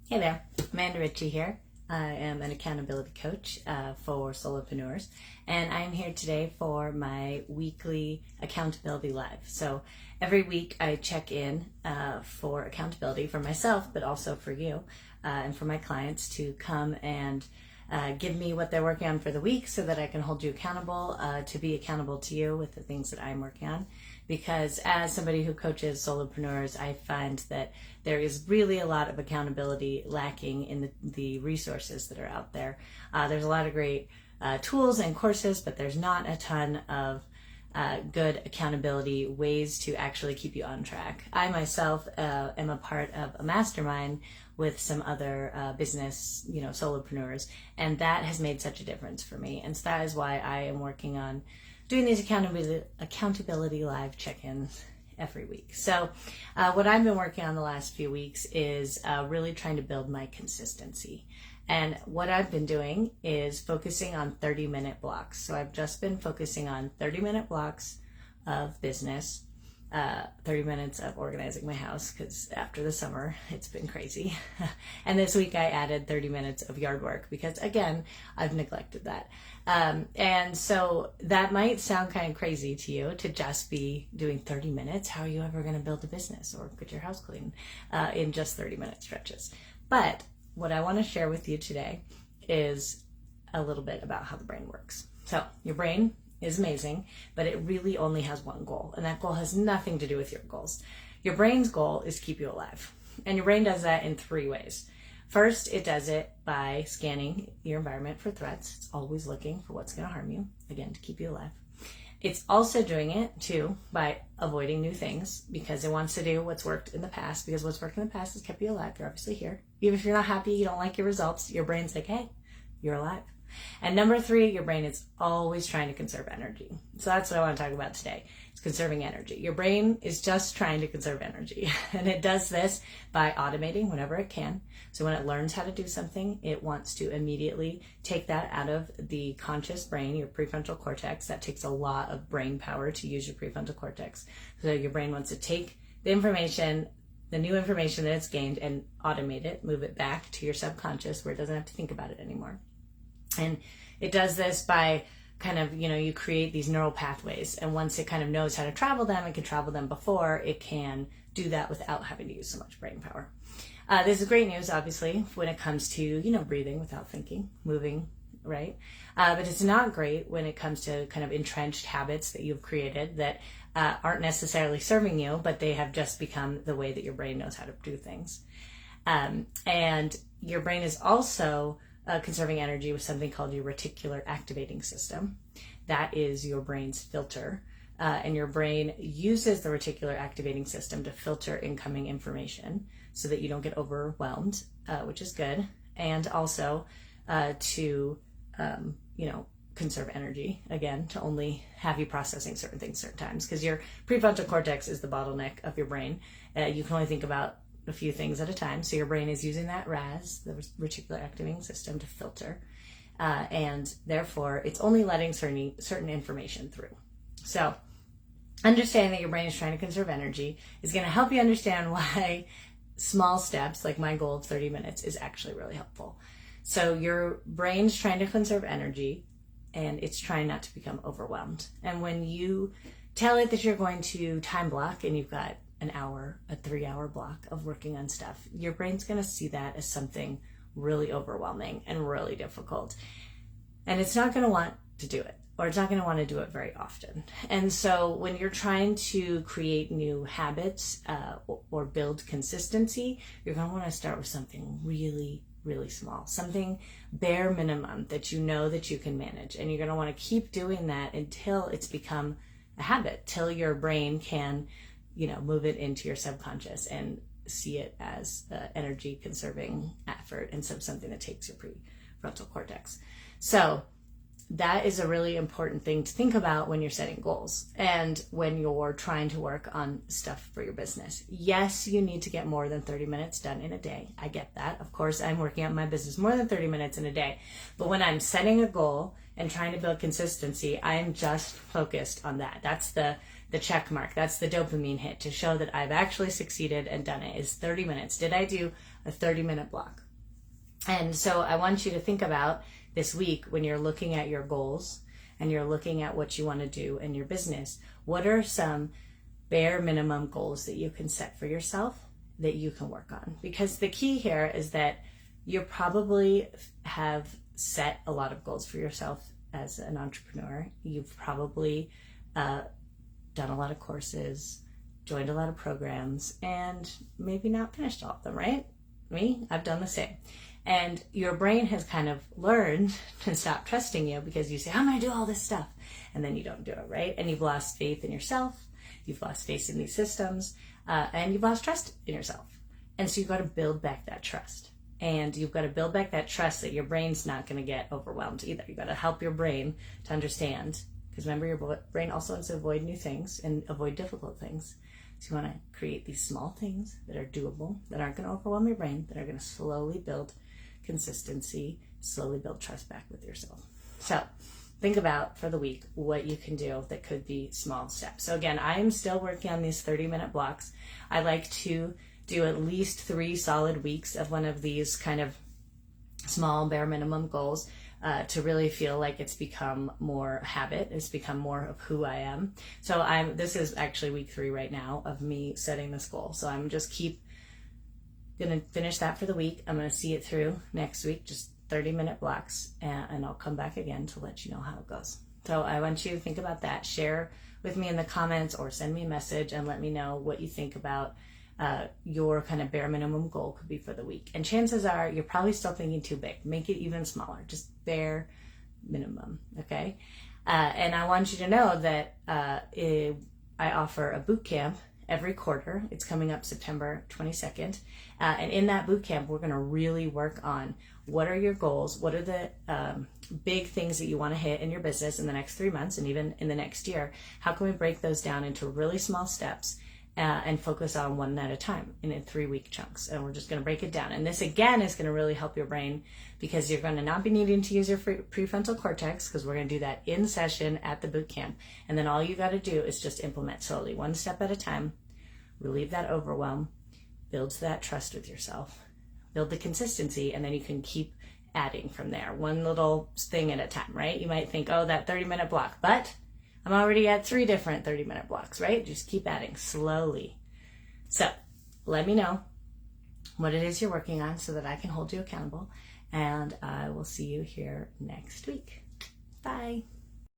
Hey there, Amanda Ritchie here. I am an accountability coach for solopreneurs, and I'm here today for my weekly accountability live. So every week I check in for accountability for myself, but also for you and for my clients to come and give me what they're working on for the week so that I can hold you accountable, to be accountable to you with the things that I'm working on. Because as somebody who coaches solopreneurs, I find that there is really a lot of accountability lacking in the resources that are out there. There's a lot of great tools and courses, but there's not a ton of good accountability ways to actually keep you on track. I myself am a part of a mastermind with some other business, solopreneurs, and that has made such a difference for me. And so that is why I am working on doing these accountability live check-ins every week. So what I've been working on the last few weeks is really trying to build my consistency. And what I've been doing is focusing on 30-minute blocks. So I've just been focusing on 30-minute blocks of business, 30 minutes of organizing my house, because after the summer, it's been crazy. And this week I added 30 minutes of yard work because, again, I've neglected that. And so that might sound kind of crazy to you to just be doing 30 minutes. How are you ever going to build a business or get your house clean in just 30-minute stretches? But what I want to share with you today is a little bit about how the brain works. So your brain is amazing, but it really only has one goal, and that goal has nothing to do with your goals. Your brain's goal is to keep you alive, and your brain does that in three ways. First, it does it by scanning your environment for threats. It's always looking for what's going to harm you, again, to keep you alive. It's also doing it, too, by avoiding new things because it wants to do what's worked in the past, because what's worked in the past has kept you alive. You're obviously here. Even if you're not happy, you don't like your results, your brain's like, hey, you're alive. And number three, your brain is always trying to conserve energy. So that's what I want to talk about today. It's conserving energy. Your brain is just trying to conserve energy. And it does this by automating whenever it can. So when it learns how to do something, it wants to immediately take that out of the conscious brain, your prefrontal cortex. That takes a lot of brain power to use your prefrontal cortex. So your brain wants to take the information, the new information that it's gained, and automate it, move it back to your subconscious where it doesn't have to think about it anymore. And it does this by kind of, you create these neural pathways. And once it kind of knows how to travel them, it can travel them before it can do that without having to use so much brain power. This is great news, obviously, when it comes to, breathing without thinking, moving, right? But it's not great when it comes to kind of entrenched habits that you've created that aren't necessarily serving you, but they have just become the way that your brain knows how to do things. And your brain is also conserving energy with something called your reticular activating system. That is your brain's filter. And your brain uses the reticular activating system to filter incoming information so that you don't get overwhelmed, which is good. And also to, conserve energy, again, to only have you processing certain things certain times. Because your prefrontal cortex is the bottleneck of your brain. You can only think about a few things at a time. So your brain is using that RAS, the reticular activating system, to filter. And therefore, it's only letting certain information through. So understanding that your brain is trying to conserve energy is going to help you understand why small steps, like my goal of 30 minutes, is actually really helpful. So your brain's trying to conserve energy, and it's trying not to become overwhelmed. And when you tell it that you're going to time block and you've got an hour, a 3-hour block of working on stuff, your brain's going to see that as something really overwhelming and really difficult. And it's not going to want to do it, or it's not going to want to do it very often. And so when you're trying to create new habits or build consistency, you're going to want to start with something really, really small, something bare minimum that you know that you can manage. And you're going to want to keep doing that until it's become a habit, till your brain can move it into your subconscious and see it as energy conserving effort instead of something that takes your prefrontal cortex. So that is a really important thing to think about when you're setting goals and when you're trying to work on stuff for your business. Yes, you need to get more than 30 minutes done in a day. I get that. Of course, I'm working on my business more than 30 minutes in a day. But when I'm setting a goal and trying to build consistency, I'm just focused on that. That's the the check mark. That's the dopamine hit to show that I've actually succeeded and done it, is 30 minutes. Did I do a 30-minute block? And so I want you to think about this week when you're looking at your goals and you're looking at what you want to do in your business. What are some bare minimum goals that you can set for yourself that you can work on? Because the key here is that you probably have set a lot of goals for yourself as an entrepreneur. You've probably done a lot of courses, joined a lot of programs, and maybe not finished all of them, right? Me, I've done the same. And your brain has kind of learned to stop trusting you because you say, I'm going to do all this stuff. And then you don't do it, right? And you've lost faith in yourself. You've lost faith in these systems. And you've lost trust in yourself. And so you've got to build back that trust. And you've got to build back that trust that your brain's not going to get overwhelmed either. You've got to help your brain to understand. Because remember, your brain also wants to avoid new things and avoid difficult things. So you want to create these small things that are doable, that aren't going to overwhelm your brain, that are going to slowly build consistency, slowly build trust back with yourself. So think about for the week what you can do that could be small steps. So again, I am still working on these 30-minute blocks. I like to do at least 3 solid weeks of one of these kind of small bare minimum goals to really feel like it's become more habit. It's become more of who I am. So this is actually week 3 right now of me setting this goal. So I'm just gonna finish that for the week. I'm gonna see it through next week, just 30-minute blocks, and I'll come back again to let you know how it goes. So I want you to think about that. Share with me in the comments or send me a message and let me know what you think about your kind of bare minimum goal could be for the week. And chances are you're probably still thinking too big. Make it even smaller, just bare minimum, okay? And I want you to know that I offer a boot camp every quarter. It's coming up September 22nd. And in that boot camp, we're going to really work on what are your goals, what are the big things that you want to hit in your business in the next 3 months and even in the next year. How can we break those down into really small steps and focus on one at a time in 3-week chunks? And we're just going to break it down. And this, again, is going to really help your brain because you're going to not be needing to use your prefrontal cortex because we're going to do that in session at the boot camp. And then all you got to do is just implement slowly, one step at a time, relieve that overwhelm, build that trust with yourself, build the consistency, and then you can keep adding from there, one little thing at a time, right? You might think, oh, that 30-minute block, but I'm already at 3 different 30-minute blocks, right? Just keep adding slowly. So let me know what it is you're working on so that I can hold you accountable, and I will see you here next week. Bye.